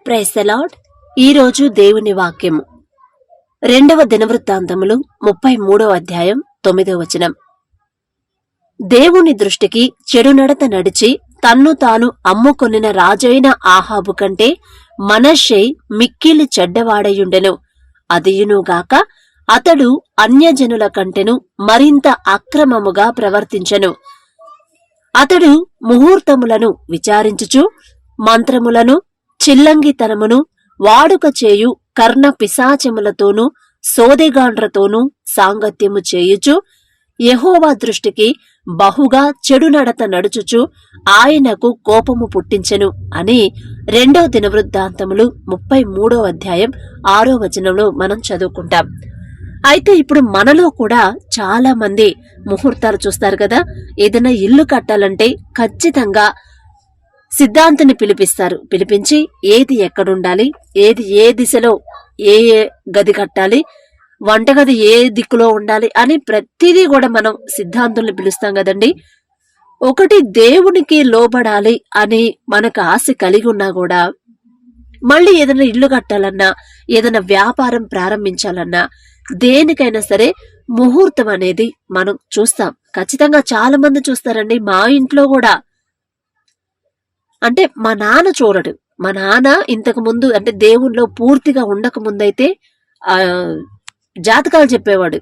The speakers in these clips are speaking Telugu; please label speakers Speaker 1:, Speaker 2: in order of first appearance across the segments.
Speaker 1: Praise the lord. ఈరోజు దేవుని వాక్యము 2వ దినవృత్తాంతములు 33వ అధ్యాయం 9వ వచనం. దేవుని దృష్టికి చెడు నడత నడిచి తన్ను తాను అమ్ముకొనిన రాజైన ఆహాబు కంటే మనష్షే మిక్కిలి చెడ్డవాడయుండెను. అదియునుగాక అతడు అన్యజనుల కంటెను మరింత అక్రమముగా ప్రవర్తించెను. అతడు ముహూర్తములను విచారించుచు మంత్రములను చిల్లంగితనమును వాడుక చేయు కర్ణ పిశాచములతోనూ సోదెగాండ్రతోనూ సాంగత్యము చేయుచు యెహోవా దృష్టికి బహుగా చెడు నడత నడుచుచు ఆయనకు కోపము పుట్టించెను అని 2వ దినవృత్తాంతములు 33వ అధ్యాయం 6వ వచనంలో మనం చదువుకుంటాం. అయితే ఇప్పుడు మనలో కూడా చాలా మంది ముహూర్తాలు చూస్తారు కదా. ఏదైనా ఇల్లు కట్టాలంటే ఖచ్చితంగా సిద్ధాంతిని పిలిపించి ఏది ఎక్కడుండాలి, ఏది ఏ దిశలో ఏ గది కట్టాలి, వంటగది ఏ దిక్కులో ఉండాలి అని ప్రతిదీ కూడా మనం సిద్ధాంతుల్ని పిలుస్తాం కదండి. ఒకటి దేవునికి లోబడాలి అని మనకు ఆశ కలిగి ఉన్నా కూడా మళ్ళీ ఏదైనా ఇల్లు కట్టాలన్నా ఏదైనా వ్యాపారం ప్రారంభించాలన్నా దేనికైనా సరే ముహూర్తం అనేది మనం చూస్తాం. ఖచ్చితంగా చాలా మంది చూస్తారండి. మా ఇంట్లో కూడా అంటే మా నాన్న చూడడు. మా నాన్న ఇంతకు ముందు అంటే దేవుణ్ణిలో పూర్తిగా ఉండక ముందైతే జాతకాలు చెప్పేవాడు.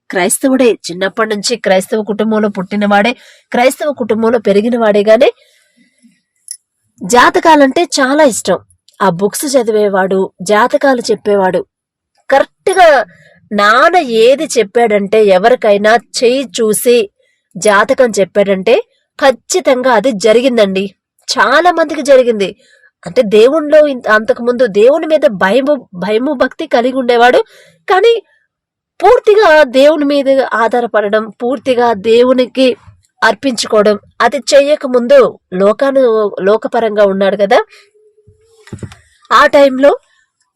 Speaker 1: క్రైస్తవుడే, చిన్నప్పటి నుంచి క్రైస్తవ కుటుంబంలో పుట్టినవాడే, క్రైస్తవ కుటుంబంలో పెరిగినవాడే గాని జాతకాలంటే చాలా ఇష్టం. ఆ బుక్స్ చదివేవాడు, జాతకాలు చెప్పేవాడు. కరెక్ట్ గా నాన్న ఏది చెప్పాడంటే, ఎవరికైనా చెయ్యి చూసి జాతకం చెప్పాడంటే ఖచ్చితంగా అది జరిగిందండి. చాలా మందికి జరిగింది. అంటే దేవుణ్ణిలో అంతకు ముందు దేవుని మీద భయము భక్తి కలిగి ఉండేవాడు. కానీ పూర్తిగా దేవుని మీద ఆధారపడడం, పూర్తిగా దేవునికి అర్పించుకోవడం అది చెయ్యక ముందు లోకపరంగా ఉన్నాడు కదా. ఆ టైంలో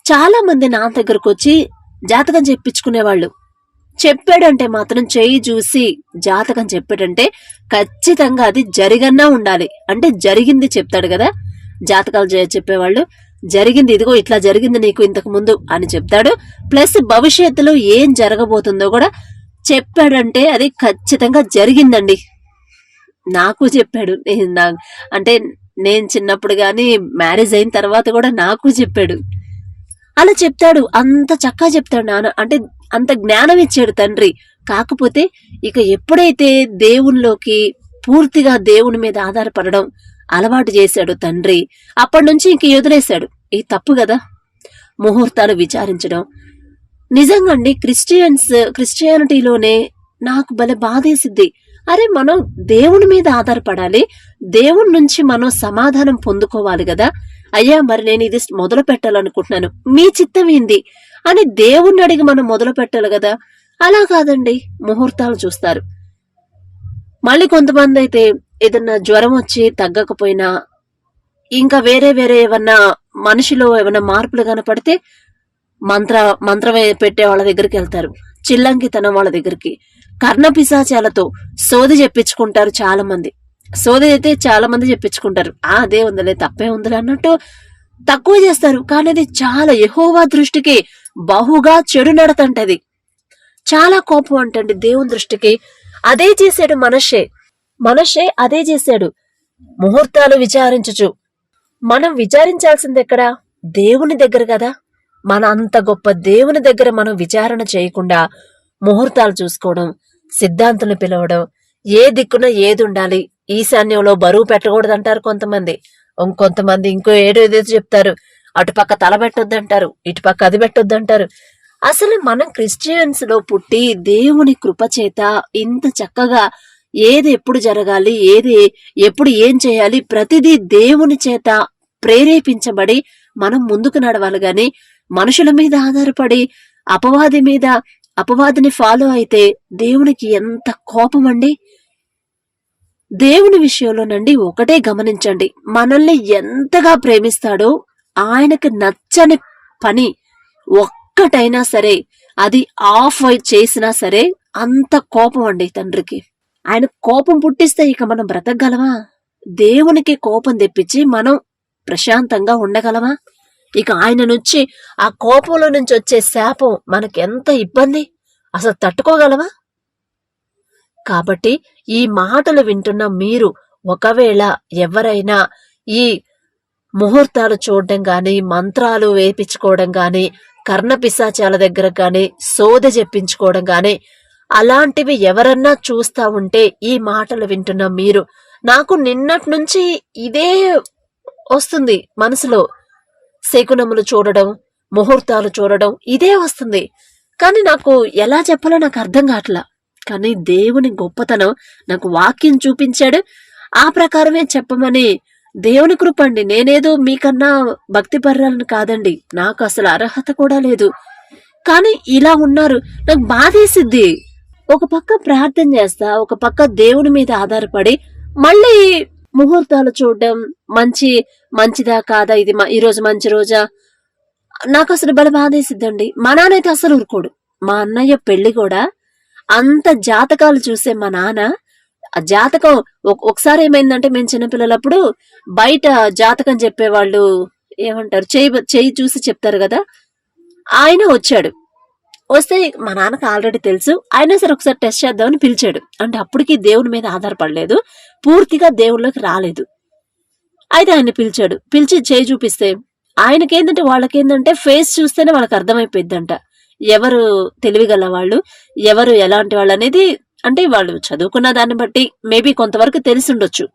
Speaker 1: చాలా మంది నా దగ్గరకు వచ్చి జాతకం చెప్పించుకునేవాళ్ళు. చెప్పాడంటే మాత్రం చెయ్యి చూసి జాతకం చెప్పాడంటే ఖచ్చితంగా అది జరిగన్నా ఉండాలి. అంటే జరిగింది చెప్తాడు కదా. జాతకాలు చెప్పేవాళ్ళు జరిగింది, ఇదిగో ఇట్లా జరిగింది నీకు ఇంతకు ముందు అని చెప్తాడు. ప్లస్ భవిష్యత్తులో ఏం జరగబోతుందో కూడా చెప్పాడంటే అది ఖచ్చితంగా జరిగిందండి. నాకు చెప్పాడు. అంటే నేను చిన్నప్పుడు గాని మ్యారేజ్ అయిన తర్వాత కూడా నాకు చెప్పాడు. అలా చెప్తాడు. అంత చక్కగా చెప్తాడు నాన్న. అంటే అంత జ్ఞానం ఇచ్చాడు తండ్రి. కాకపోతే ఇక ఎప్పుడైతే దేవునిలోకి పూర్తిగా దేవుని మీద ఆధారపడడం అలవాటు చేశాడు తండ్రి, అప్పటి నుంచి ఇంక వదిలేశాడు. ఇది తప్పు కదా. ముహూర్తాలు విచారించడం నిజంగా అండి. క్రిస్టియానిటీలోనే నాకు భలే బాధేసిద్ది. అరే మనం దేవుని మీద ఆధారపడాలి, దేవుని నుంచి మనం సమాధానం పొందుకోవాలి కదా. అయ్యా మరి నేను ఇది మొదలు పెట్టాలనుకుంటున్నాను, మీ చిత్తం ఏంది అని దేవుణ్ణి అడిగి మనం మొదలు పెట్టాలి కదా. అలా కాదండి, ముహూర్తాలు చూస్తారు. మళ్ళీ కొంతమంది అయితే ఏదన్నా జ్వరం వచ్చి తగ్గకపోయినా, ఇంకా వేరే ఏమన్నా మనిషిలో ఏమన్నా మార్పులు కనపడితే మంత్రం పెట్టే వాళ్ళ దగ్గరికి వెళ్తారు. చిల్లంకితనం వాళ్ళ దగ్గరికి, కర్ణపిశాచాలతో సోది చెప్పించుకుంటారు. చాలా మంది సోది అయితే చాలా మంది చెప్పించుకుంటారు. అదే ఉందిలే, తప్పే ఉందిలే అన్నట్టు తక్కువ చేస్తారు. కానీ అది చాలా యెహోవా దృష్టికి బహుగా చెడు నడతంటది. చాలా కోపం అంటండి దేవుని దృష్టికి. అదే చేశాడు మనషే అదే చేశాడు. ముహూర్తాలు విచారించుచు. మనం విచారించాల్సింది ఎక్కడా? దేవుని దగ్గర కదా. మన అంత గొప్ప దేవుని దగ్గర మనం విచారణ చేయకుండా ముహూర్తాలు చూసుకోవడం, సిద్ధాంతులు పిలవడం, ఏ దిక్కున ఏది ఉండాలి, ఈశాన్యంలో బరువు పెట్టకూడదంటారు కొంతమంది. ఇంకొంతమంది ఏదో చెప్తారు. అటుపక్క తల పెట్టొద్దంటారు, ఇటుపక్క అది పెట్టొద్దంటారు. అసలు మనం క్రిస్టియన్స్ లో పుట్టి దేవుని కృపచేత ఇంత చక్కగా ఏది ఎప్పుడు జరగాలి, ఏది ఎప్పుడు ఏం చేయాలి, ప్రతిదీ దేవుని చేత ప్రేరేపించబడి మనం ముందుకు నడవాలి గాని మనుషుల మీద ఆధారపడి అపవాదిని ఫాలో అయితే దేవునికి ఎంత కోపం అండి. దేవుని విషయంలోనండి ఒకటే గమనించండి, మనల్ని ఎంతగా ప్రేమిస్తాడో ఆయనకు నచ్చని పని ఒక్కటైనా సరే అది ఆఫ్ చేసినా సరే అంత కోపం అండి తండ్రికి. ఆయన కోపం పుట్టిస్తే ఇక మనం బ్రతకగలమా? దేవునికి కోపం తెప్పించి మనం ప్రశాంతంగా ఉండగలమా? ఇక ఆయన నుంచి ఆ కోపంలో నుంచి వచ్చే శాపం మనకెంత ఇబ్బంది, అసలు తట్టుకోగలవా? కాబట్టి ఈ మాటలు వింటున్న మీరు ఒకవేళ ఎవరైనా ఈ ముహూర్తాలు చూడడం గాని, మంత్రాలు వేపించుకోవడం గాని, కర్ణపిశాచాల దగ్గర గాని, సోదె చెప్పించుకోవడం గాని అలాంటివి ఎవరన్నా చూస్తా ఉంటే ఈ మాటలు వింటున్న మీరు, నాకు నిన్నటి నుంచి ఇదే వస్తుంది మనసులో, శకునములు చూడడం, ముహూర్తాలు చూడడం ఇదే వస్తుంది. కానీ నాకు ఎలా చెప్పాలో నాకు అర్థం కావట్లా. కానీ దేవుని గొప్పతనం నాకు వాక్యం చూపించాడు, ఆ ప్రకారమే చెప్పమని దేవుని కృప అండి. నేనేదో మీకన్నా భక్తి పర్రాలను కాదండి, నాకు అసలు అర్హత కూడా లేదు. కానీ ఇలా ఉన్నారు, నాకు బాధేసిద్ది. ఒక పక్క ప్రార్థన చేస్తా, ఒక పక్క దేవుని మీద ఆధారపడి మళ్ళీ ముహూర్తాలు చూడడం, మంచిదా కాదా, ఇది ఈరోజు మంచి రోజా, నాకు అసలు బల బాధేసిద్దండి. మా నాన్న అయితే అసలు ఊరుకోడు. మా అన్నయ్య పెళ్లి కూడా అంత జాతకాలు చూసే మా నాన్న, ఆ జాతకం ఒకసారి ఏమైందంటే, మేము చిన్నపిల్లలప్పుడు బయట జాతకం చెప్పేవాళ్ళు ఏమంటారు, చేయి చూసి చెప్తారు కదా, ఆయన వచ్చాడు. వస్తే మా నాన్నకు ఆల్రెడీ తెలుసు, అయినా సరే ఒకసారి టెస్ట్ చేద్దామని పిలిచాడు. అంటే అప్పటికి దేవుని మీద ఆధారపడలేదు, పూర్తిగా దేవుళ్ళకి రాలేదు. అయితే ఆయన పిలిచాడు, పిలిచి చేయి చూపిస్తే ఆయనకేందంటే, వాళ్ళకేందంటే ఫేస్ చూస్తేనే వాళ్ళకి అర్థమైపోయిందంట ఎవరు తెలివిగల వాళ్ళు, ఎవరు ఎలాంటి వాళ్ళు అనేది. అంటే వాళ్ళు చదువుకున్న దాన్ని బట్టి మేబీ కొంతవరకు తెలిసి ఉండొచ్చు.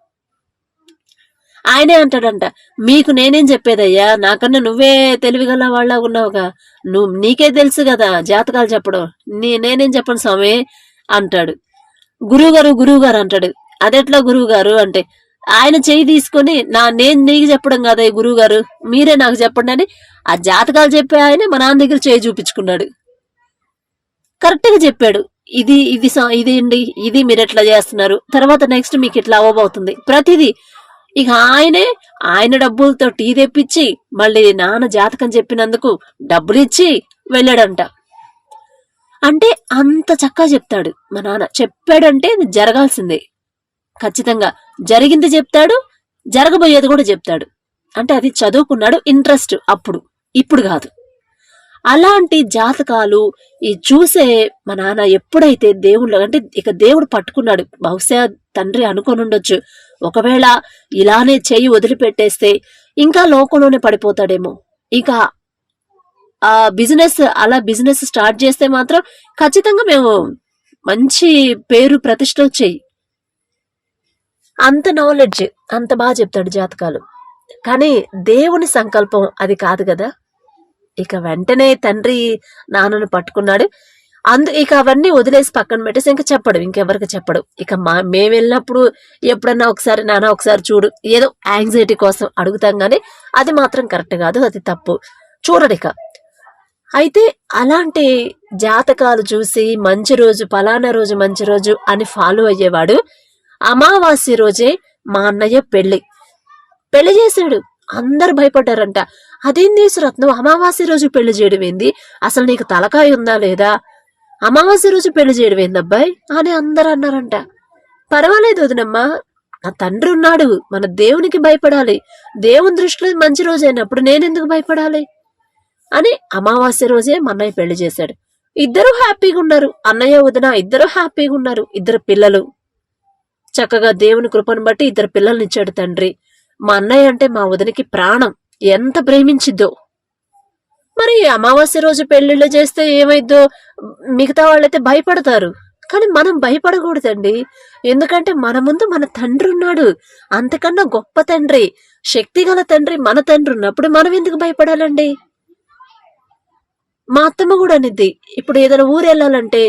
Speaker 1: ఆయనే అంటాడంట, మీకు నేనేం చెప్పేదయ్యా, నాకన్నా నువ్వే తెలివిగల వాళ్ళ ఉన్నావుగా, నీకే తెలుసు కదా జాతకాలు చెప్పడం, నేనేం చెప్పను స్వామి అంటాడు. గురువుగారు అంటాడు. అదెట్లా గురువుగారు అంటే, ఆయన చేయి తీసుకొని నేను నీకు చెప్పడం కదా ఈ గురువుగారు, మీరే నాకు చెప్పండి అని ఆ జాతకాలు చెప్పే ఆయన మా నాన్న దగ్గర చేయి చూపించుకున్నాడు. కరెక్ట్ గా చెప్పాడు, ఇదేండి, ఇది మీరు ఎట్లా చేస్తున్నారు, తర్వాత నెక్స్ట్ మీకు ఇట్లా అవ్వబోతుంది ప్రతిదీ. ఇక ఆయన డబ్బులతో టీ తెప్పించి మళ్ళీ నాన్న జాతకం చెప్పినందుకు డబ్బులు ఇచ్చి వెళ్ళాడంట. అంటే అంత చక్కగా చెప్తాడు మా నాన్న. చెప్పాడంటే జరగాల్సిందే, ఖచ్చితంగా జరిగింది చెప్తాడు, జరగబోయేది కూడా చెప్తాడు. అంటే అది చదువుకున్నాడు, ఇంట్రెస్ట్ అప్పుడు, ఇప్పుడు కాదు. అలాంటి జాతకాలు ఈ చూసే మా నాన్న ఎప్పుడైతే దేవుళ్ళు అంటే ఇక దేవుడు పట్టుకున్నాడు, బహుశా తండ్రి అనుకొని ఉండొచ్చు, ఒకవేళ ఇలానే చేయి వదిలిపెట్టేస్తే ఇంకా లోకంలోనే పడిపోతాడేమో, ఇక ఆ బిజినెస్ స్టార్ట్ చేస్తే మాత్రం ఖచ్చితంగా మేము మంచి పేరు ప్రతిష్ట వచ్చాయి. అంత నాలెడ్జ్, అంత బాగా చెప్తాడు జాతకాలు. కానీ దేవుని సంకల్పం అది కాదు కదా. ఇక వెంటనే తండ్రి నాన్నను పట్టుకున్నాడు. ఇక అవన్నీ వదిలేసి పక్కన పెట్టేసి ఇంకా చెప్పడు, ఇంకెవరికి చెప్పడు. ఇక మేము వెళ్ళినప్పుడు ఎప్పుడన్నా ఒకసారి నాన్న ఒకసారి చూడు, ఏదో యాంగ్జైటీ కోసం అడుగుతాం గానీ అది మాత్రం కరెక్ట్ కాదు, అది తప్పు, చూడడిక. అయితే అలాంటి జాతకాలు చూసి మంచి రోజు, పలానా రోజు మంచి రోజు అని ఫాలో అయ్యేవాడు. అమావాస్య రోజే మా అన్నయ్య పెళ్లి చేశాడు. అందరు భయపడ్డారంట, అదేంది రత్నం అమావాస్య రోజు పెళ్లి చేయడం ఏంది, అసలు నీకు తలకాయ ఉందా లేదా, అమావాస్య రోజు పెళ్లి చేయడం ఏందబ్బాయి అని అందరు అన్నారంట. పర్వాలేదు వదినమ్మా, నా తండ్రి ఉన్నాడు, మన దేవునికి భయపడాలి, దేవుని దృష్టిలో మంచి రోజు అయినప్పుడు నేనెందుకు భయపడాలి అని అమావాస్య రోజే మా అన్నయ్య పెళ్లి చేశాడు. ఇద్దరు హ్యాపీగా ఉన్నారు, అన్నయ్య వదిన ఇద్దరు హ్యాపీగా ఉన్నారు. ఇద్దరు పిల్లలు, చక్కగా దేవుని కృపను బట్టి ఇద్దరు పిల్లల్ని ఇచ్చాడు తండ్రి. మా అన్నయ్య అంటే మా వదినకి ప్రాణం, ఎంత ప్రేమించిద్దో. మరి అమావాస్య రోజు పెళ్లిళ్ళు చేస్తే ఏమైద్దో, మిగతా వాళ్ళైతే భయపడతారు, కానీ మనం భయపడకూడదండి. ఎందుకంటే మన ముందు మన తండ్రి ఉన్నాడు, అంతకన్నా గొప్ప తండ్రి, శక్తిగల తండ్రి మన తండ్రి ఉన్నప్పుడు మనం ఎందుకు భయపడాలండి. మా అత్తమ్మ కూడా అనిద్ది, ఇప్పుడు ఏదైనా ఊరు వెళ్ళాలంటే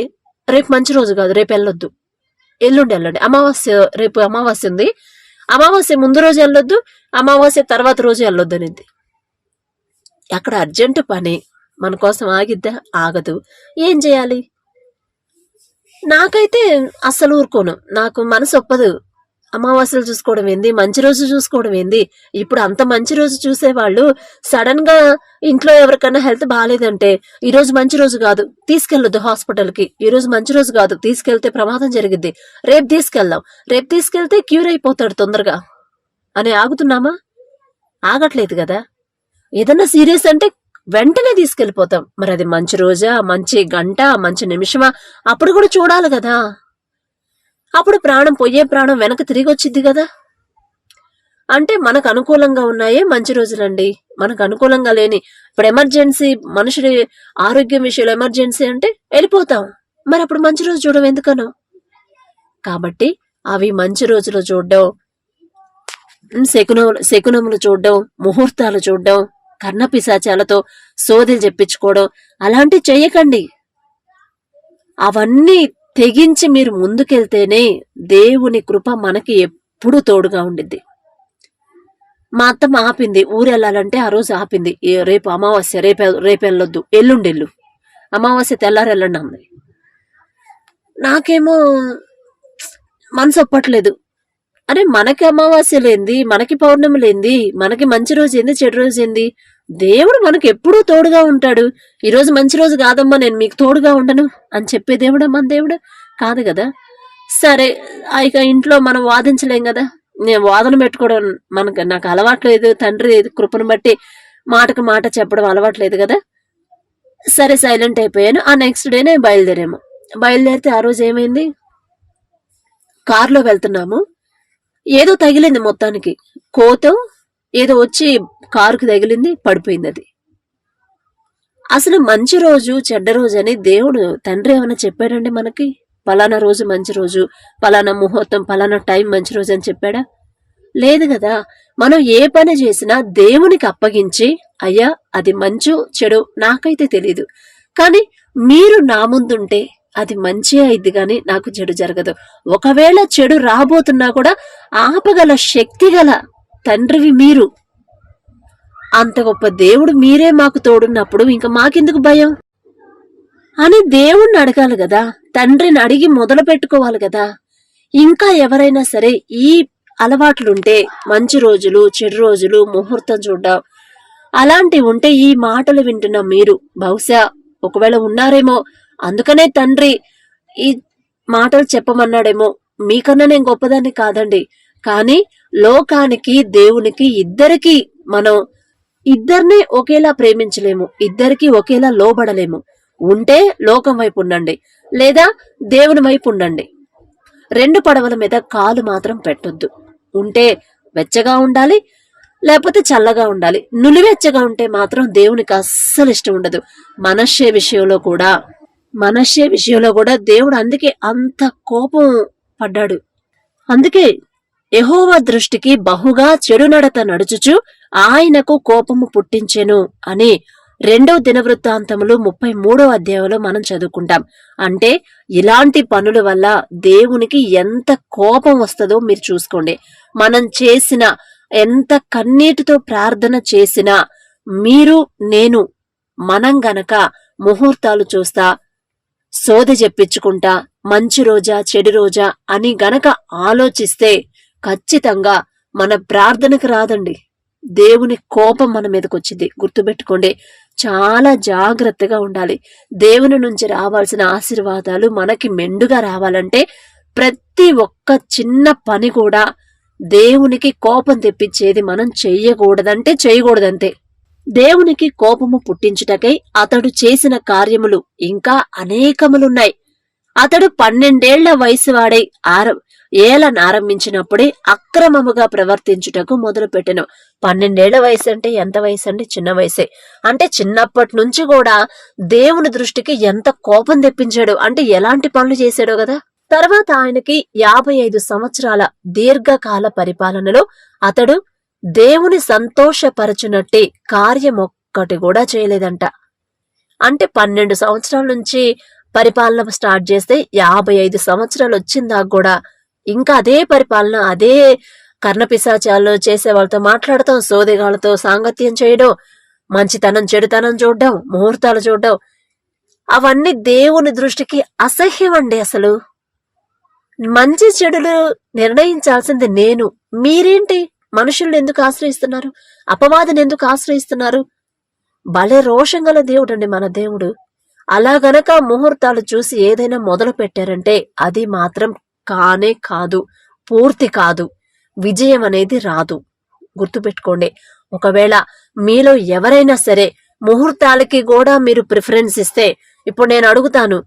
Speaker 1: రేపు మంచి రోజు కాదు, రేపు వెళ్ళొద్దు, ఎల్లుండి వెళ్ళండి, రేపు అమావాస్య ఉంది, అమావాస్య ముందు రోజు వెళ్ళొద్దు, అమావాస్య తర్వాత రోజు వెళ్ళొద్దు అనేది. అక్కడ అర్జెంటు పని, మన కోసం ఆగిద్దా, ఆగదు, ఏం చేయాలి. నాకైతే అస్సలు ఊరుకోను, నాకు మనసు ఒప్పదు. అమావాస్యలు చూసుకోవడం ఏంది, మంచి రోజు చూసుకోవడం ఏంది. ఇప్పుడు అంత మంచి రోజు చూసేవాళ్ళు సడన్ గా ఇంట్లో ఎవరికైనా హెల్త్ బాగాలేదంటే, ఈ రోజు మంచి రోజు కాదు, తీసుకెళ్లొద్దు హాస్పిటల్కి, ఈ రోజు మంచి రోజు కాదు, తీసుకెళ్తే ప్రమాదం జరిగిద్ది, రేపు తీసుకెళ్తే క్యూర్ అయిపోతాడు తొందరగా అని ఆగుతున్నామా? ఆగట్లేదు కదా. ఏదన్నా సీరియస్ అంటే వెంటనే తీసుకెళ్లిపోతాం. మరి అది మంచి రోజా, మంచి గంట, మంచి నిమిషమా అప్పుడు కూడా చూడాలి కదా. అప్పుడు ప్రాణం పోయే ప్రాణం వెనక తిరిగి వచ్చింది కదా. అంటే మనకు అనుకూలంగా ఉన్నాయే మంచి రోజులండి. మనకు అనుకూలంగా లేని, ఇప్పుడు ఎమర్జెన్సీ, మనుషుడి ఆరోగ్యం విషయంలో ఎమర్జెన్సీ అంటే వెళ్ళిపోతాం. మరి అప్పుడు మంచి రోజు చూడడం ఎందుకనో. కాబట్టి అవి మంచి రోజులు చూడడం, శకునములు చూడడం, ముహూర్తాలు చూడడం, కర్ణ పిశాచాలతో సోదెలు చెప్పించుకోవడం అలాంటివి చెయ్యకండి. అవన్నీ తెగించి మీరు ముందుకెళ్తేనే దేవుని కృప మనకి ఎప్పుడూ తోడుగా ఉండిద్ది. మా అత్తమ్మ ఆపింది, ఊరెళ్ళాలంటే ఆ రోజు ఆపింది. రేపు అమావాస్య, రేపెళ్ళొద్దు, ఎల్లుండెళ్ళు, అమావాస్య తెల్లారెళ్ళండి అంది. నాకేమో మనసు ఒప్పట్లేదు. అరే మనకి అమావాస్య లేంది, మనకి పౌర్ణమి లేంది, మనకి మంచి రోజు ఏంది, చెడు రోజు ఏంది? దేవుడు మనకి ఎప్పుడూ తోడుగా ఉంటాడు. ఈరోజు మంచి రోజు కాదమ్మా, నేను మీకు తోడుగా ఉండను అని చెప్పే దేవుడా మన దేవుడు కాదు కదా. సరే, ఇక ఇంట్లో మనం వాదించలేం కదా. నేను వాదన పెట్టుకోవడం నాకు అలవాట్లేదు. తండ్రి కృపను బట్టి మాటకు మాట చెప్పడం అలవాట్లేదు కదా. సరే, సైలెంట్ అయిపోయాను. ఆ నెక్స్ట్ డేనే బయలుదేరితే ఆ రోజు ఏమైంది, కారులో వెళ్తున్నాము, ఏదో తగిలింది, మొత్తానికి కోతో ఏదో వచ్చి కారుకు తగిలింది, పడిపోయింది. అది అసలు మంచి రోజు చెడ్డ రోజు అని దేవుడు తండ్రి ఏమైనా చెప్పాడండి మనకి? పలానా రోజు మంచి రోజు, పలానా ముహూర్తం, పలానా టైం మంచి రోజు అని చెప్పాడా? లేదు కదా. మనం ఏ పని చేసినా దేవునికి అప్పగించి, అయ్యా అది మంచు చెడు నాకైతే తెలీదు, కానీ మీరు నా ముందుంటే అది మంచి అయిద్ది గాని నాకు చెడు జరగదు. ఒకవేళ చెడు రాబోతున్నా కూడా ఆపగల శక్తి గల తండ్రివి మీరు. అంత గొప్ప దేవుడు మీరే మాకు తోడున్నప్పుడు ఇంకా మాకెందుకు భయం అని దేవుణ్ణి అడగాలి కదా. తండ్రిని అడిగి మొదలు పెట్టుకోవాలి కదా. ఇంకా ఎవరైనా సరే ఈ అలవాట్లుంటే, మంచి రోజులు చెడు రోజులు ముహూర్తం చూడడం అలాంటివి ఉంటే, ఈ మాటలు వింటున్న మీరు బహుశా ఒకవేళ ఉన్నారేమో, అందుకనే తండ్రి ఈ మాటలు చెప్పమన్నాడేమో. మీకన్నా నేను గొప్పదాన్ని కాదండి, కానీ లోకానికి దేవునికి ఇద్దరికి మనం ఇద్దరిని ఒకేలా ప్రేమించలేము, ఇద్దరికి ఒకేలా లోబడలేము. ఉంటే లోకం వైపు ఉండండి, లేదా దేవుని వైపు ఉండండి. రెండు పడవల మీద కాలు మాత్రం పెట్టొద్దు. ఉంటే వెచ్చగా ఉండాలి, లేకపోతే చల్లగా ఉండాలి. నులివెచ్చగా ఉంటే మాత్రం దేవునికి అస్సలు ఇష్టం ఉండదు. మనష్య విషయంలో కూడా దేవుడు అందుకే అంత కోపం పడ్డాడు. అందుకే యెహోవా దృష్టికి బహుగా చెడు నడత నడుచుచు ఆయనకు కోపము పుట్టించెను అని 2వ దినవృత్తాంతములు 33వ అధ్యాయంలో మనం చదువుకుంటాం. అంటే ఇలాంటి పనుల వల్ల దేవునికి ఎంత కోపం వస్తుందో మీరు చూసుకోండి. మనం చేసిన, ఎంత కన్నీటితో ప్రార్థన చేసినా, మీరు నేను మనం గనక ముహూర్తాలు చూస్తా, సోదె చెప్పించుకుంటా, మంచి రోజా చెడు రోజా అని గనక ఆలోచిస్తే ఖచ్చితంగా మన ప్రార్థనకు రాదండి, దేవుని కోపం మన మీదకి వచ్చింది. గుర్తుపెట్టుకోండి, చాలా జాగ్రత్తగా ఉండాలి. దేవుని నుంచి రావాల్సిన ఆశీర్వాదాలు మనకి మెండుగా రావాలంటే ప్రతి ఒక్క చిన్న పని కూడా దేవునికి కోపం తెప్పించేది మనం చేయకూడదంతే. దేవునికి కోపము పుట్టించుటకై అతడు చేసిన కార్యములు ఇంకా అనేకములున్నాయి. అతడు 12 ఏళ్ల వయసు వాడై ఏలనారంభించినప్పుడే అక్రమముగా ప్రవర్తించుటకు మొదలుపెట్టెను. 12 ఏళ్ల వయసు అంటే ఎంత వయసు అండి? చిన్న వయసే. అంటే చిన్నప్పటి నుంచి కూడా దేవుని దృష్టికి ఎంత కోపం తెప్పించాడు అంటే ఎలాంటి పనులు చేశాడో కదా. తర్వాత ఆయనకి 55 సంవత్సరాల దీర్ఘకాల పరిపాలనలో అతడు దేవుని సంతోషపరచునట్టి కార్యమొక్కటి కూడా చేయలేదంట. అంటే 12 సంవత్సరాల నుంచి పరిపాలన స్టార్ట్ చేస్తే 55 సంవత్సరాలు వచ్చిందాక కూడా ఇంకా అదే పరిపాలన, అదే కర్ణపిశాచాల్లో చేసే వాళ్ళతో మాట్లాడటం, సోదెగాళ్ళతో సాంగత్యం చేయడం, మంచితనం చెడుతనం చూడడం, ముహూర్తాలు చూడడం, అవన్నీ దేవుని దృష్టికి అసహ్యం అండి. అసలు మంచి చెడులు నిర్ణయించాల్సింది నేను, మీరేంటి మనుషుల్ని ఎందుకు ఆశ్రయిస్తున్నారు? అపవాదిని ఎందుకు ఆశ్రయిస్తున్నారు? భలే రోషం గల దేవుడు అండి మన దేవుడు. అలా గనక ముహూర్తాలు చూసి ఏదైనా మొదలు పెట్టారంటే అది మాత్రం కానే కాదు, పూర్తి కాదు, విజయం అనేది రాదు. గుర్తుపెట్టుకోండి. ఒకవేళ మీలో ఎవరైనా సరే ముహూర్తాలకి కూడా మీరు ప్రిఫరెన్స్ ఇస్తే, ఇప్పుడు నేను అడుగుతాను,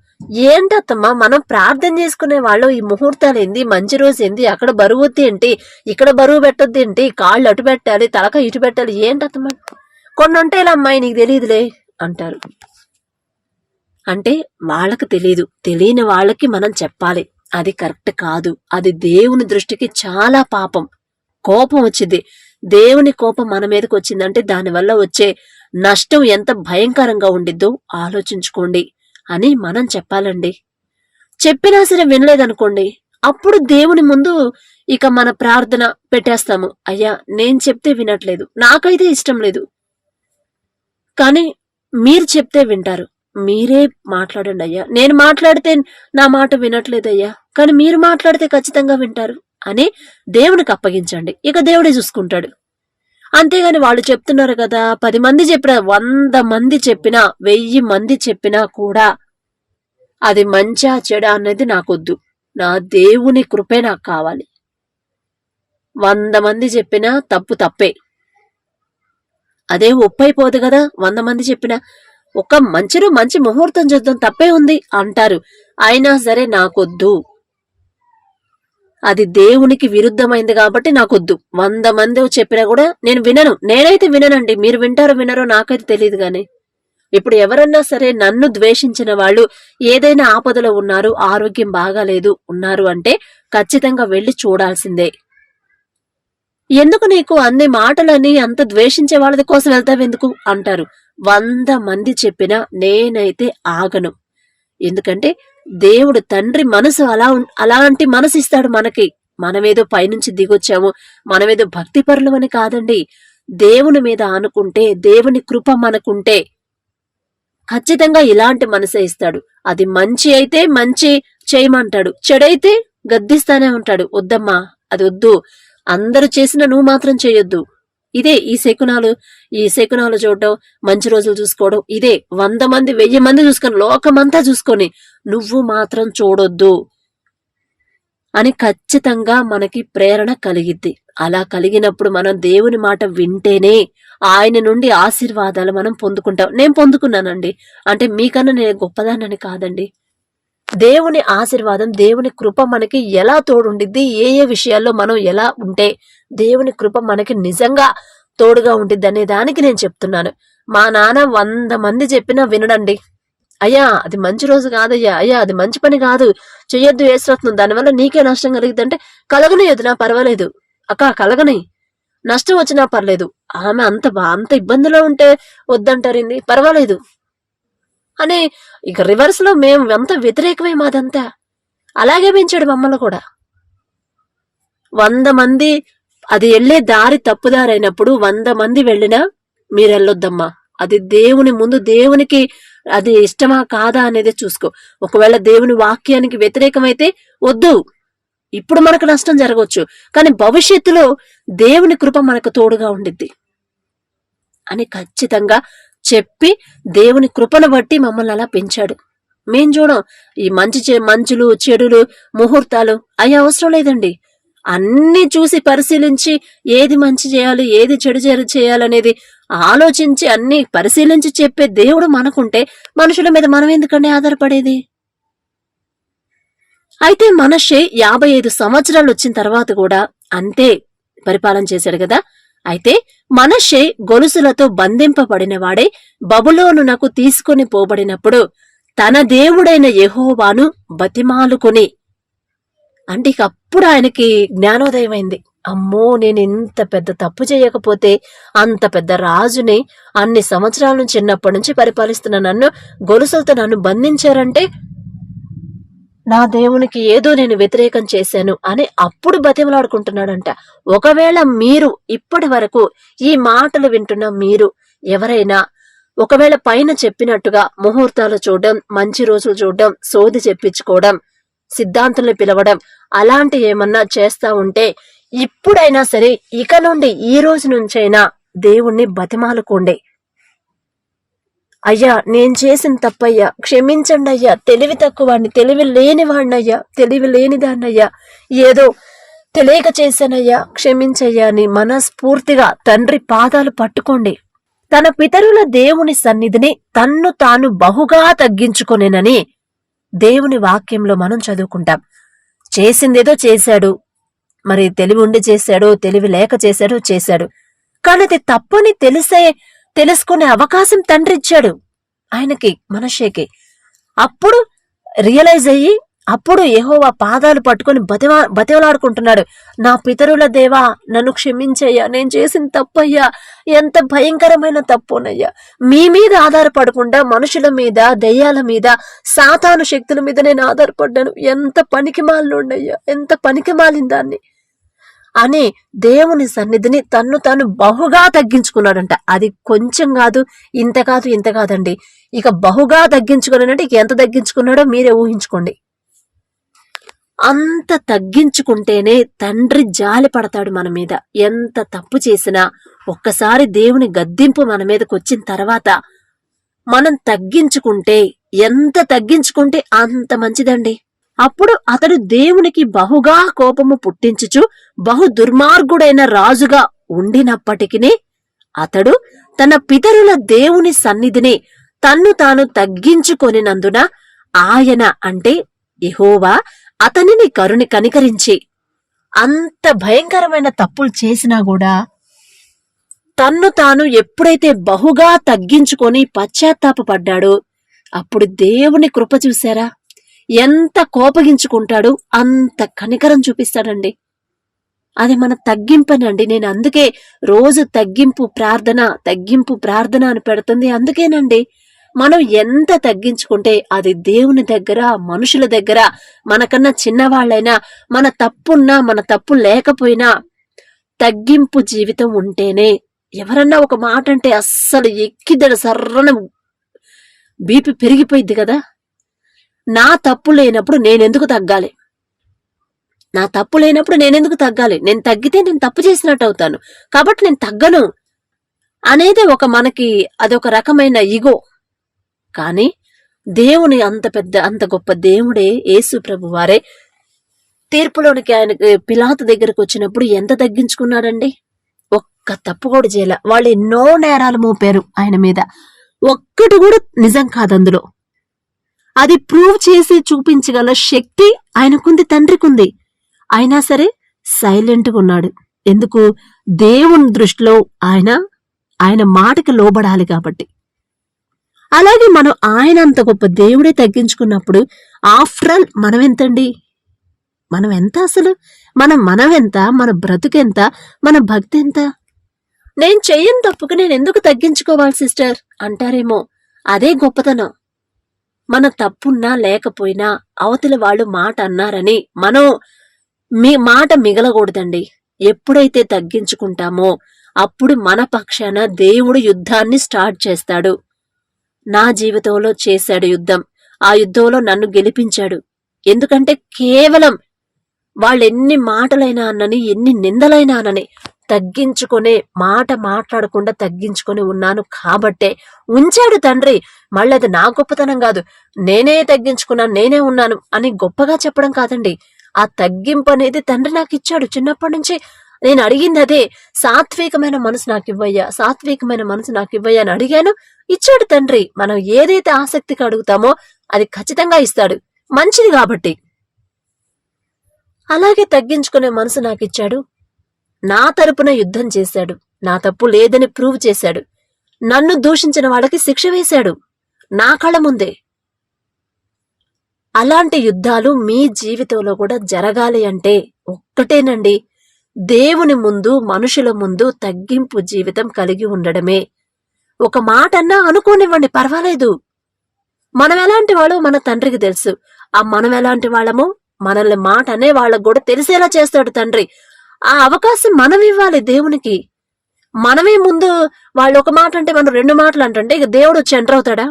Speaker 1: ఏంటత్తమ్మా మనం ప్రార్థన చేసుకునే వాళ్ళు ఈ ముహూర్తాలు ఏంది, మంచి రోజు ఏంది, అక్కడ బరువు ఏంటి, ఇక్కడ బరువు పెట్టొద్దు ఏంటి, కాళ్ళు అటు పెట్టాలి, తలక ఇటు పెట్టాలి, ఏంటత్తమ్మా కొన్ని ఉంటాయి అమ్మాయి నీకు తెలియదులే అంటారు. అంటే వాళ్ళకి తెలియదు, తెలియని వాళ్ళకి మనం చెప్పాలి. అది కరెక్ట్ కాదు. అది దేవుని దృష్టికి చాలా పాపం. కోపం వచ్చింది, దేవుని కోపం మన మీదకి వచ్చిందంటే దానివల్ల వచ్చే నష్టం ఎంత భయంకరంగా ఉండిద్దో ఆలోచించుకోండి అని మనం చెప్పాలండి. చెప్పినా సరే వినలేదనుకోండి, అప్పుడు దేవుని ముందు ఇక మన ప్రార్థన పెట్టేస్తాము. అయ్యా నేను చెప్తే వినట్లేదు, నాకైతే ఇష్టం లేదు, కానీ మీరు చెప్తే వింటారు, మీరే మాట్లాడండి అయ్యా, నేను మాట్లాడితే నా మాట వినట్లేదయ్యా, కానీ మీరు మాట్లాడితే ఖచ్చితంగా వింటారు అని దేవునికి అప్పగించండి. ఇక దేవుడే చూసుకుంటాడు. అంతేగాని వాళ్ళు చెప్తున్నారు కదా, 10 మంది చెప్పినా, 100 మంది చెప్పినా, 1000 మంది చెప్పినా కూడా అది మంచా చెడా అనేది నాకొద్దు, నా దేవుని కృపే నాకు కావాలి. 100 మంది చెప్పినా తప్పు తప్పే, అదే ఒప్పైపోదు కదా. 100 మంది చెప్పినా ఒక మంచి ముహూర్తం చూద్దాం తప్పే ఉంది అంటారు, అయినా సరే నాకొద్దు, అది దేవునికి విరుద్ధమైంది కాబట్టి నాకొద్దు. 100 మంది చెప్పినా కూడా నేను వినను. నేనైతే విననండి, మీరు వింటారో వినరో నాకైతే తెలియదు. గాని ఇప్పుడు ఎవరన్నా సరే నన్ను ద్వేషించిన వాళ్ళు ఏదైనా ఆపదలో ఉన్నారు, ఆరోగ్యం బాగాలేదు ఉన్నారు అంటే ఖచ్చితంగా వెళ్లి చూడాల్సిందే. ఎందుకు నీకు అన్ని మాటలని అంత ద్వేషించే వాళ్ళ కోసం వెళ్తావెందుకు అంటారు. 100 మంది చెప్పినా నేనైతే ఆగను. ఎందుకంటే దేవుడు తండ్రి మనసు అలాంటి మనసు ఇస్తాడు మనకి. మనమేదో పైనుంచి దిగొచ్చాము, మనమేదో భక్తి పరులమని కాదండి. దేవుని మీద ఆనుకుంటే, దేవుని కృప మనకుంటే ఖచ్చితంగా ఇలాంటి మనసే ఇస్తాడు. అది మంచి అయితే మంచి చేయమంటాడు, చెడైతే గద్దిస్తానే ఉంటాడు. వద్దమ్మా అది వద్దు, అందరూ చేసిన నువ్వు మాత్రం చేయొద్దు. ఇదే ఈ శకునాలు చూడడం, మంచి రోజులు చూసుకోవడం, ఇదే 100 మంది 1000 మంది చూసుకొని, లోకమంతా చూసుకొని నువ్వు మాత్రం చూడొద్దు అని ఖచ్చితంగా మనకి ప్రేరణ కలిగిద్ది. అలా కలిగినప్పుడు మనం దేవుని మాట వింటేనే ఆయన నుండి ఆశీర్వాదాలు మనం పొందుకుంటాం. నేను పొందుకున్నానండి, అంటే మీకన్నా నేను గొప్పదానని కాదండి. దేవుని ఆశీర్వాదం, దేవుని కృప మనకి ఎలా తోడుండిద్ది, ఏ విషయాల్లో మనం ఎలా ఉంటే దేవుని కృప మనకి నిజంగా తోడుగా ఉండిద్ది అనే దానికి నేను చెప్తున్నాను. మా నాన్న 100 మంది చెప్పినా వినడండి. అయ్యా అది మంచి రోజు కాదయ్యా, అయ్యా అది మంచి పని కాదు, చెయ్యొద్దు, వేసొస్తుంది, దానివల్ల నీకే నష్టం కలిగిద్దంటే కలగని వదినా పర్వాలేదు అక్క, కలగని, నష్టం వచ్చినా పర్లేదు, ఆమె అంత ఇబ్బందిలో ఉంటే వద్దంటారింది, పర్వాలేదు అని ఇక రివర్స్ లో మేము ఎంత వ్యతిరేకమే మాదంతా. అలాగే పెంచాడు మమ్మల్ని కూడా. 100 మంది అది వెళ్లే దారి తప్పుదారైనప్పుడు 100 మంది వెళ్ళినా మీరు వెళ్ళొద్దమ్మా, అది దేవుని ముందు, దేవునికి అది ఇష్టమా కాదా అనేది చూసుకో. ఒకవేళ దేవుని వాక్యానికి వ్యతిరేకమైతే వద్దు, ఇప్పుడు మనకు నష్టం జరగవచ్చు, కానీ భవిష్యత్తులో దేవుని కృప మనకు తోడుగా ఉండిద్ది అని ఖచ్చితంగా చెప్పి దేవుని కృపను బట్టి మమ్మల్ని అలా పెంచాడు. మేం చూడం ఈ మంచులు చెడులు ముహూర్తాలు అవి అవసరం లేదండి. అన్ని చూసి పరిశీలించి ఏది మంచి చేయాలి, ఏది చెడు చేయాలనేది ఆలోచించి అన్ని పరిశీలించి చెప్పే దేవుడు మనకుంటే మనుషుల మీద మనం ఎందుకండి ఆధారపడేది? అయితే మనషే 55 సంవత్సరాలు వచ్చిన తర్వాత కూడా అంతే పరిపాలన చేశాడు కదా. అయితే మనషే గొలుసులతో బంధింపబడినవాడే బబులోనునకు తీసుకొని పోబడినప్పుడు తన దేవుడైన యెహోవాను బతిమాలుకొని, అంటే ఇక అప్పుడు ఆయనకి జ్ఞానోదయమైంది. అమ్మో, నేను ఇంత పెద్ద తప్పు చేయకపోతే అంత పెద్ద రాజుని అన్ని సంవత్సరాల నుంచి చిన్నప్పటి నుంచి పరిపాలిస్తున్న నన్ను గొలుసులతో నన్ను బంధించారంటే నా దేవునికి ఏదో నేను వ్యతిరేకం చేశాను అని అప్పుడు బతిమలాడుకుంటున్నాడంట. ఒకవేళ మీరు ఇప్పటి వరకు ఈ మాటలు వింటున్న మీరు ఎవరైనా ఒకవేళ పైన చెప్పినట్టుగా ముహూర్తాలు చూడడం, మంచి రోజులు చూడడం, సోది చెప్పించుకోవడం, సిద్ధాంతుల్ని పిలవడం అలాంటి ఏమన్నా చేస్తా ఉంటే ఇప్పుడైనా సరే, ఇక నుండి ఈ రోజు నుంచైనా దేవుణ్ణి బతిమాలుకోండి. అయ్యా నేను చేసిన తప్పయ్యా, క్షమించండి అయ్యా, తెలివి తక్కువాడిని, తెలివి లేనివాడినయ్యా, తెలివి లేనిదాన్నయ్యా, ఏదో తెలియక చేశానయ్యా, క్షమించయ్యా అని మనస్ఫూర్తిగా తండ్రి పాదాలు పట్టుకోండి. తన పితరుల దేవుని సన్నిధిని తన్ను తాను బహుగా తగ్గించుకొనేనని దేవుని వాక్యంలో మనం చదువుకుంటాం. చేసిందేదో చేశాడు, మరి తెలివి ఉండి చేశాడో తెలివి లేక చేశాడు. కానీ అది తప్పని తెలుసుకునే అవకాశం తండ్రి ఇచ్చాడు ఆయనకి, మనషేకి. అప్పుడు రియలైజ్ అయ్యి అప్పుడు యెహోవా పాదాలు పట్టుకుని బతివలాడుకుంటున్నాడు. నా పితరుల దేవా, నన్ను క్షమించయ్యా, నేను చేసిన తప్పయ్యా, ఎంత భయంకరమైన తప్పునయ్యా. మీ మీద ఆధారపడకుండా మనుషుల మీద, దెయ్యాల మీద, సాతాను శక్తుల మీద నేను ఆధారపడ్డాను. ఎంత పనికిమాలినోడయ్యా, ఎంత పనికిమాలిన దాన్ని అని దేవుని సన్నిధిని తన్ను తాను బహుగా తగ్గించుకున్నాడంట. అది కొంచెం కాదు, ఇంత కాదండి. ఇక బహుగా తగ్గించుకున్నాడంటే ఇక ఎంత తగ్గించుకున్నాడో మీరే ఊహించుకోండి. అంత తగ్గించుకుంటేనే తండ్రి జాలి పడతాడు మన మీద. ఎంత తప్పు చేసినా ఒక్కసారి దేవుని గద్దింపు మన మీదకి వచ్చిన తర్వాత మనం తగ్గించుకుంటే, ఎంత తగ్గించుకుంటే అంత మంచిదండి. అప్పుడు అతడు దేవునికి బహుగా కోపము పుట్టించుచు బహు దుర్మార్గుడైన రాజుగా ఉండినప్పటికీ అతడు తన పితరుల దేవుని సన్నిధిని తన్ను తాను తగ్గించుకొనినందున ఆయన అంటే యెహోవా అతనిని కనికరించి, అంత భయంకరమైన తప్పులు చేసినా కూడా తన్ను తాను ఎప్పుడైతే బహుగా తగ్గించుకొని పశ్చాత్తాపపడ్డాడో అప్పుడు దేవుని కృప చూశారా, ఎంత కోపగించుకుంటాడు అంత కనికరం చూపిస్తాడండి. అది మన తగ్గింపనండి. నేను అందుకే రోజు తగ్గింపు ప్రార్థన అని పెడుతుంది అందుకేనండి. మనం ఎంత తగ్గించుకుంటే అది దేవుని దగ్గర, మనుషుల దగ్గర, మనకన్నా చిన్నవాళ్ళైనా, మన తప్పున్నా మన తప్పు లేకపోయినా తగ్గింపు జీవితం ఉంటేనే, ఎవరన్నా ఒక మాట అంటే అస్సలు ఎక్కిదడ సర్రన బీపీ పెరిగిపోయిద్ది కదా. నా తప్పు లేనప్పుడు నేనెందుకు తగ్గాలి? నేను తగ్గితే నేను తప్పు చేసినట్టు అవుతాను, కాబట్టి నేను తగ్గను అనేది మనకి అదొక రకమైన ఇగో. కానీ దేవుని అంత గొప్ప దేవుడే యేసు ప్రభు వారే తీర్పులోనికి ఆయన పిలాతు దగ్గరకు వచ్చినప్పుడు ఎంత తగ్గించుకున్నాడండి. ఒక్క తప్పు కూడా చేయలే. వాళ్ళు ఎన్నో నేరాలు మోపారు ఆయన మీద, ఒక్కటి కూడా నిజం కాదందులో. అది ప్రూవ్ చేసి చూపించగల శక్తి ఆయనకుంది, తండ్రికుంది. అయినా సరే సైలెంట్గా ఉన్నాడు. ఎందుకు? దేవుని దృష్టిలో ఆయన మాటకి లోబడాలి కాబట్టి. అలాగే మనం ఆయన అంత గొప్ప దేవుడే తగ్గించుకున్నప్పుడు ఆఫ్టర్ ఆల్ మనం ఎంతండి? మనం ఎంత అసలు? మనం ఎంత? మన బ్రతుకెంత? మన భక్తి ఎంత? నేను చెయ్యని తప్పుకు నేను ఎందుకు తగ్గించుకోవాలి సిస్టర్ అంటారేమో. అదే గొప్పతనం. మన తప్పున్నా లేకపోయినా అవతలి వాళ్ళు మాట అన్నారని మనం మాట మిగలకూడదండి. ఎప్పుడైతే తగ్గించుకుంటామో అప్పుడు మన పక్షాన దేవుడు యుద్ధాన్ని స్టార్ట్ చేస్తాడు. నా జీవితంలో చేశాడు యుద్ధం. ఆ యుద్ధంలో నన్ను గెలిపించాడు. ఎందుకంటే కేవలం వాళ్ళెన్ని మాటలైనా అన్నని, ఎన్ని నిందలైనా అనని తగ్గించుకునే మాట్లాడకుండా తగ్గించుకొని ఉన్నాను కాబట్టే ఉంచాడు తండ్రి. మళ్ళీ అది నా గొప్పతనం కాదు, నేనే తగ్గించుకున్నాను, నేనే ఉన్నాను అని గొప్పగా చెప్పడం కాదండి. ఆ తగ్గింపు అనేది తండ్రి నాకు ఇచ్చాడు. చిన్నప్పటి నుంచి నేను అడిగింది అదే, సాత్వికమైన మనసు నాకు ఇవ్వయ్యా అని అడిగాను, ఇచ్చాడు తండ్రి. మనం ఏదైతే ఆసక్తిగా అడుగుతామో అది ఖచ్చితంగా ఇస్తాడు, మంచిది కాబట్టి. అలాగే తగ్గించుకునే మనసు నాకు ఇచ్చాడు. నా తరపున యుద్ధం చేశాడు, నా తప్పు లేదని ప్రూవ్ చేశాడు. నన్ను దూషించిన వాళ్ళకి శిక్ష వేశాడు నా కళ్ళ ముందే. అలాంటి యుద్ధాలు మీ జీవితంలో కూడా జరగాలి అంటే ఒక్కటేనండి, దేవుని ముందు, మనుషుల ముందు తగ్గింపు జీవితం కలిగి ఉండడమే. ఒక మాట అన్నా అనుకోనివ్వండి, పర్వాలేదు. మనం ఎలాంటి వాళ్ళో మన తండ్రికి తెలుసు. ఆ మనం ఎలాంటి వాళ్ళమో మనల్ని మాట అనే వాళ్ళకు కూడా తెలిసేలా చేస్తాడు తండ్రి. ఆ అవకాశం మనం ఇవ్వాలి దేవునికి. మనమే ముందు వాళ్ళు ఒక మాట అంటే మనం 2 మాటలు అంటే ఇక దేవుడు వచ్చి ఎంటర్ అవుతాడా?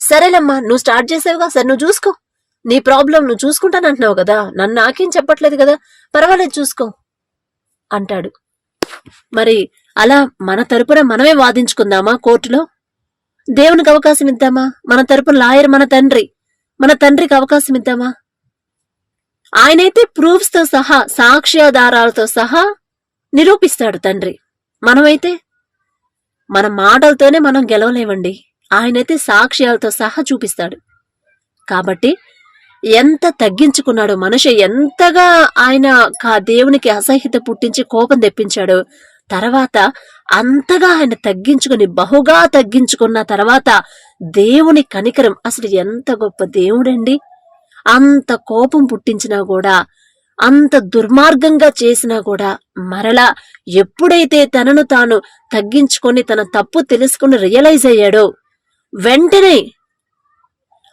Speaker 1: సరేలమ్మా, నువ్వు స్టార్ట్ చేసావుగా, సరే నువ్వు చూసుకో, నీ ప్రాబ్లం నువ్వు చూసుకుంటానంటున్నావు కదా, నన్ను నాకేం చెప్పట్లేదు కదా, పర్వాలేదు చూసుకో అంటాడు. మరి అలా మన తరపున మనమే వాదించుకుందామా కోర్టులో? దేవునికి అవకాశం ఇద్దామా? మన తరపున లాయర్ మన తండ్రికి అవకాశం ఇద్దామా? ఆయనైతే ప్రూఫ్స్ తో సహా, సాక్ష్యాధారాలతో సహా నిరూపిస్తాడు తండ్రి. మనమైతే మన మాటలతోనే మనం గెలవలేమండి. ఆయనైతే సాక్ష్యాలతో సహా చూపిస్తాడు. కాబట్టి ఎంత తగ్గించుకున్నాడో మనిషి, ఎంతగా ఆయన దేవునికి అసహ్యత పుట్టించి కోపం తెప్పించాడో, తర్వాత అంతగా ఆయన తగ్గించుకుని బహుగా తగ్గించుకున్న తర్వాత దేవుని కనికరం, అసలు ఎంత గొప్ప దేవుడండి. అంత కోపం పుట్టించినా కూడా, అంత దుర్మార్గంగా చేసినా కూడా మరలా ఎప్పుడైతే తనను తాను తగ్గించుకొని తన తప్పు తెలుసుకుని రియలైజ్ అయ్యాడో వెంటనే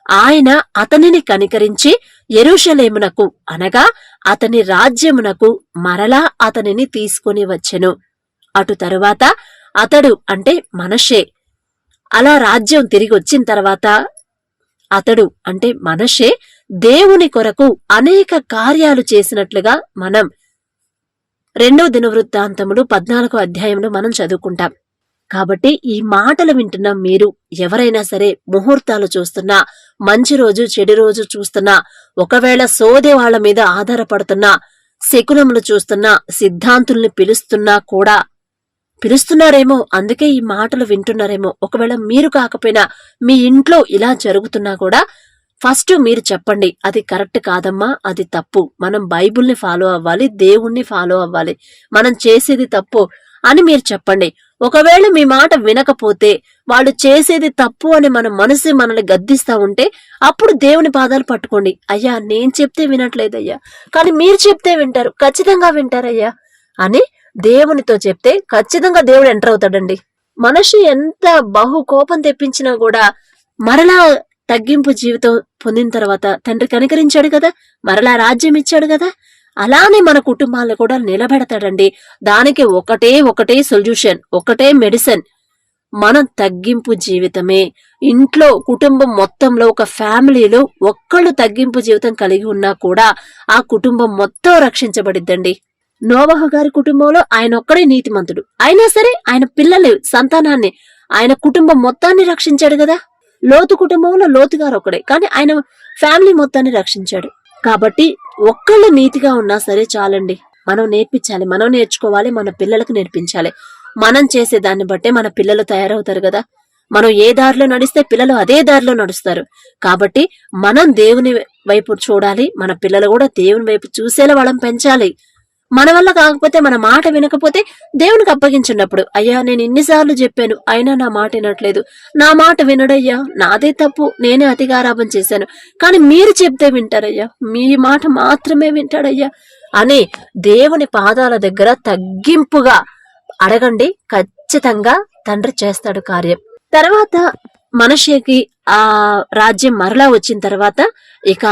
Speaker 1: ఆయన అతనిని కనికరించి యెరూషలేమునకు అనగా అతని రాజ్యమునకు మరలా అతనిని తీసుకొని వచ్చెను. అటు తరువాత అతడు అంటే మనష్షే అలా రాజ్యం తిరిగి వచ్చిన తర్వాత అతడు అంటే మనష్షే దేవుని కొరకు అనేక కార్యాలు చేసినట్లుగా మనం 2వ దినవృత్తాంతములు 14వ అధ్యాయంలో మనం చదువుకుంటాం. కాబట్టి ఈ మాటలు వింటున్న మీరు ఎవరైనా సరే ముహూర్తాలు చూస్తున్నా, మంచి రోజు చెడు రోజు చూస్తున్నా, ఒకవేళ సోదే వాళ్ల మీద ఆధారపడుతున్నా, శకునములు చూస్తున్నా, సిద్ధాంతుల్ని పిలుస్తున్నారేమో, అందుకే ఈ మాటలు వింటున్నారేమో. ఒకవేళ మీరు కాకపోయినా మీ ఇంట్లో ఇలా జరుగుతున్నా కూడా ఫస్ట్ మీరు చెప్పండి, అది కరెక్ట్ కాదమ్మా, అది తప్పు, మనం బైబుల్ని ఫాలో అవ్వాలి, దేవుణ్ణి ఫాలో అవ్వాలి, మనం చేసేది తప్పు అని మీరు చెప్పండి. ఒకవేళ మీ మాట వినకపోతే, వాళ్ళు చేసేది తప్పు అని మన మనసు మనల్ని గద్దిస్తా ఉంటే అప్పుడు దేవుని పాదాలు పట్టుకోండి. అయ్యా నేను చెప్తే వినట్లేదయ్యా, కానీ మీరు చెప్తే వింటారు, ఖచ్చితంగా వింటారయ్యా అని దేవునితో చెప్తే ఖచ్చితంగా దేవుడు ఎంటర్ అవుతాడండి. మనిషి ఎంత బహు కోపం తెప్పించినా కూడా మరలా తగ్గింపు జీవితం పొందిన తర్వాత తండ్రి కనికరించాడు కదా, మరలా రాజ్యం ఇచ్చాడు కదా, అలానే మన కుటుంబాలను కూడా నిలబెడతాడండి. దానికి ఒకటే సొల్యూషన్, ఒకటే మెడిసిన్, మనం తగ్గింపు జీవితమే. ఇంట్లో కుటుంబం మొత్తంలో ఒక ఫ్యామిలీలో ఒక్కళ్ళు తగ్గింపు జీవితం కలిగి ఉన్నా కూడా ఆ కుటుంబం మొత్తం రక్షించబడిద్దండి. నోవహు గారి కుటుంబంలో ఆయన ఒక్కడే నీతిమంతుడు, అయినా సరే ఆయన పిల్లలు సంతానాన్ని, ఆయన కుటుంబం మొత్తాన్ని రక్షించాడు కదా. లోతు కుటుంబంలో లోతు గారు ఒకడే, కానీ ఆయన ఫ్యామిలీ మొత్తాన్ని రక్షించాడు. కాబట్టి ఒక్కళ్ళు నీతిగా ఉన్నా సరే చాలండి. మనం నేర్పించాలి, మనం నేర్చుకోవాలి, మన పిల్లలకు నేర్పించాలి. మనం చేసే దాన్ని బట్టే మన పిల్లలు తయారవుతారు కదా. మనం ఏ దారిలో నడిస్తే పిల్లలు అదే దారిలో నడుస్తారు. కాబట్టి మనం దేవుని వైపు చూడాలి, మన పిల్లలు కూడా దేవుని వైపు చూసేలా వాళ్ళని పెంచాలి. మన వల్ల కాకపోతే, మన మాట వినకపోతే దేవునికి అప్పగించినప్పుడు, అయ్యా నేను ఇన్నిసార్లు చెప్పాను అయినా నా మాట వినట్లేదు, నా మాట వినడయ్యా, నాదే తప్పు, నేనే అతిగారాభం చేశాను, కానీ మీరు చెప్తే వింటారయ్యా, మీ మాట మాత్రమే వింటాడయ్యా అని దేవుని పాదాల దగ్గర తగ్గింపుగా అడగండి. ఖచ్చితంగా తండ్రి చేస్తాడు కార్యం. తర్వాత మనిషికి ఆ రాజ్యం మరలా వచ్చిన తర్వాత, ఇక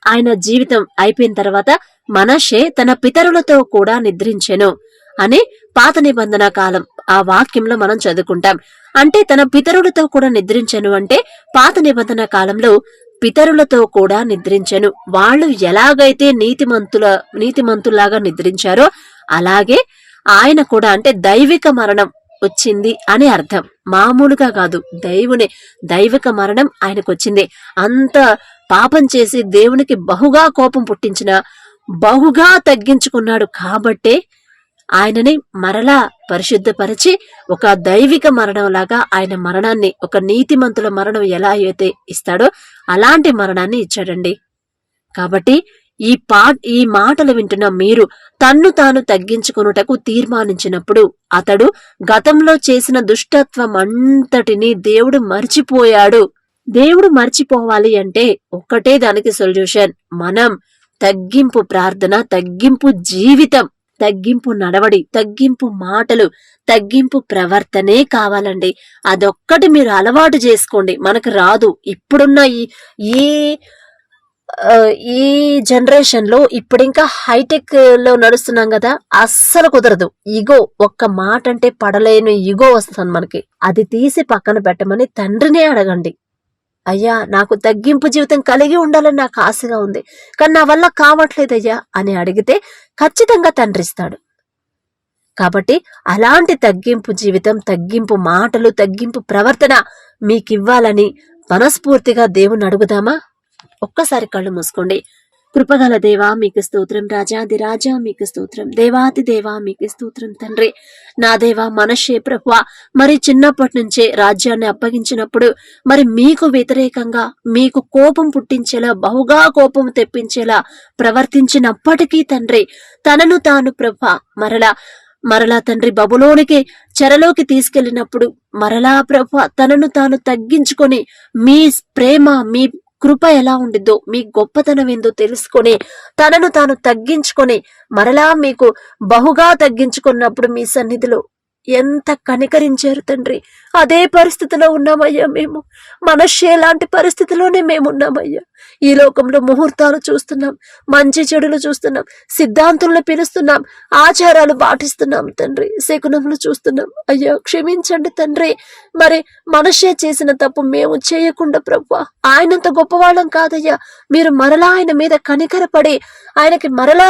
Speaker 1: ఆయన జీవితం అయిపోయిన తర్వాత మనష్షే తన పితరులతో కూడా నిద్రించెను అని పాత నిబంధన కాలం ఆ వాక్యంలో మనం చదువుకుంటాం. అంటే తన పితరులతో కూడా నిద్రించెను అంటే పాత నిబంధన కాలంలో పితరులతో కూడా నిద్రించెను. వాళ్ళు ఎలాగైతే నీతిమంతులాగా నిద్రించారో అలాగే ఆయన కూడా, అంటే దైవిక మరణం వచ్చింది అని అర్థం, మామూలుగా కాదు, దైవిక మరణం ఆయనకు వచ్చింది. అంత పాపం చేసి దేవునికి బహుగా కోపం పుట్టించిన, బహుగా తగ్గించుకున్నాడు కాబట్టే ఆయనని మరలా పరిశుద్ధపరిచి ఒక దైవిక మరణం లాగా ఆయన మరణాన్ని, ఒక నీతిమంతుల మరణం ఎలా అయితే ఇస్తాడో అలాంటి మరణాన్ని ఇచ్చాడండి. కాబట్టి ఈ మాటలు వింటున్న మీరు తన్ను తాను తగ్గించుకొనుటకు తీర్మానించినప్పుడు అతడు గతంలో చేసిన దుష్టత్వం అంతటిని దేవుడు మర్చిపోయాడు. దేవుడు మర్చిపోవాలి అంటే ఒక్కటే దానికి సొల్యూషన్, మనం తగ్గింపు ప్రార్థన, తగ్గింపు జీవితం, తగ్గింపు నడవడి, తగ్గింపు మాటలు, తగ్గింపు ప్రవర్తనే కావాలండి. అదొక్కటి మీరు అలవాటు చేసుకోండి. మనకు రాదు. ఇప్పుడున్న ఈ జనరేషన్ లో, ఇప్పుడు ఇంకా హైటెక్ లో నడుస్తున్నాం కదా, అస్సలు కుదరదు. ఇగో, ఒక్క మాట అంటే పడలేని ఇగో వస్తుంది మనకి. అది తీసి పక్కన పెట్టమని తండ్రినే అడగండి. అయ్యా నాకు తగ్గింపు జీవితం కలిగి ఉండాలని నాకు ఆశగా ఉంది, కానీ నా వల్ల కావట్లేదయ్యా అని అడిగితే ఖచ్చితంగా తండ్రిస్తాడు. కాబట్టి అలాంటి తగ్గింపు జీవితం, తగ్గింపు మాటలు, తగ్గింపు ప్రవర్తన మీకివ్వాలని మనస్ఫూర్తిగా దేవుని అడుగుదామా? ఒక్కసారి కళ్ళు మూసుకోండి. కృపగల దేవా మీకు స్తోత్రం, రాజాది రాజా మీకు స్తోత్రం, దేవాది దేవా మీకు స్తోత్రం తండ్రి. నా దేవా మనషే ప్రభువా మరి చిన్నప్పటి నుంచే రాజ్యాన్ని అప్పగించినప్పుడు మరి మీకు వ్యతిరేకంగా మీకు కోపం పుట్టించేలా బహుగా కోపం తెప్పించేలా ప్రవర్తించినప్పటికీ తండ్రి తనను తాను ప్రభువా మరలా తండ్రి బబులోనికి చెరలోకి తీసుకెళ్లినప్పుడు మరలా ప్రభువా తనను తాను తగ్గించుకొని మీ ప్రేమ మీ కృప ఎలా ఉండిద్దో మీ గొప్పతనం ఏందో తెలుసుకొని తనను తాను తగ్గించుకొని మరలా మీకు బహుగా తగ్గించుకున్నప్పుడు మీ సన్నిధిలో ఎంత కనికరించారు తండ్రి. అదే పరిస్థితిలో ఉన్నామయ్యా మేము. మనషే లాంటి పరిస్థితిలోనే మేమున్నామయ్యా. ఈ లోకంలో ముహూర్తాలు చూస్తున్నాం, మంచి చెడులు చూస్తున్నాం, సిద్ధాంతులను పిలుస్తున్నాం, ఆచారాలు పాటిస్తున్నాం తండ్రి, శకునములు చూస్తున్నాం. అయ్యా క్షమించండి తండ్రి. మరి మనషే చేసిన తప్పు మేము చేయకుండా ప్రభువా ఆయనంత గొప్పవాళ్ళం కాదయ్యా. మీరు మరలా ఆయన మీద కనికరపడి ఆయనకి మరలా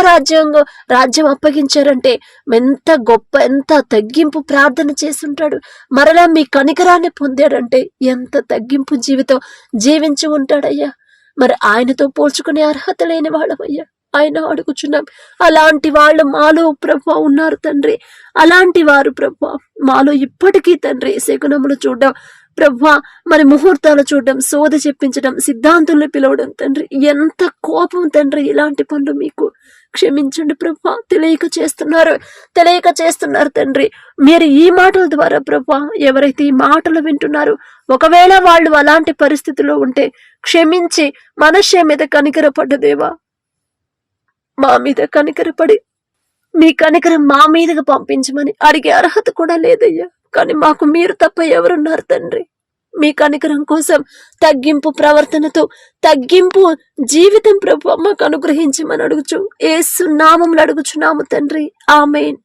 Speaker 1: రాజ్యం అప్పగించారంటే ఎంత గొప్ప ఎంత తగ్గింపు ప్రార్థన చేసుంటాడు. మరలా మీ కనికరాన్ని పొందాడంటే ఎంత తగ్గింపు జీవితం జీవించి ఉంటాడయ్యా. మరి ఆయనతో పోల్చుకునే అర్హత లేని వాళ్ళమయ్యా. ఆయన అడుగుచున్నాం. అలాంటి వాళ్ళు మాలో ప్రభువా ఉన్నారు తండ్రి. అలాంటి వారు ప్రభువా మాలో ఇప్పటికీ తండ్రి శకునములు చూడడం ప్రభువా మరి ముహూర్తాలు చూడడం, సోద చెప్పించడం, సిద్ధాంతుల్ని పిలవడం తండ్రి ఎంత కోపం తండ్రి. ఇలాంటి పనులు మీకు క్షమించండి ప్రభువా. తెలియక చేస్తున్నారు తండ్రి. మీరు ఈ మాటల ద్వారా ప్రభువా ఎవరైతే ఈ మాటలు వింటున్నారో ఒకవేళ వాళ్ళు అలాంటి పరిస్థితిలో ఉంటే క్షమించి మనషే మీద కనికరపడ్డ దేవా మా మీద కనికరపడి మీ కనికరం మా మీదగా పంపించమని అడిగే అర్హత కూడా లేదయ్యా. కానీ మాకు మీరు తప్ప ఎవరున్నారు తండ్రి. మీ కనికరం కోసం తగ్గింపు ప్రవర్తనతో తగ్గింపు జీవితం ప్రభువా మాకు అనుగ్రహించమని అడుగుచు యేసు నామములో అడుగుచున్నాము తండ్రి. ఆమేన్.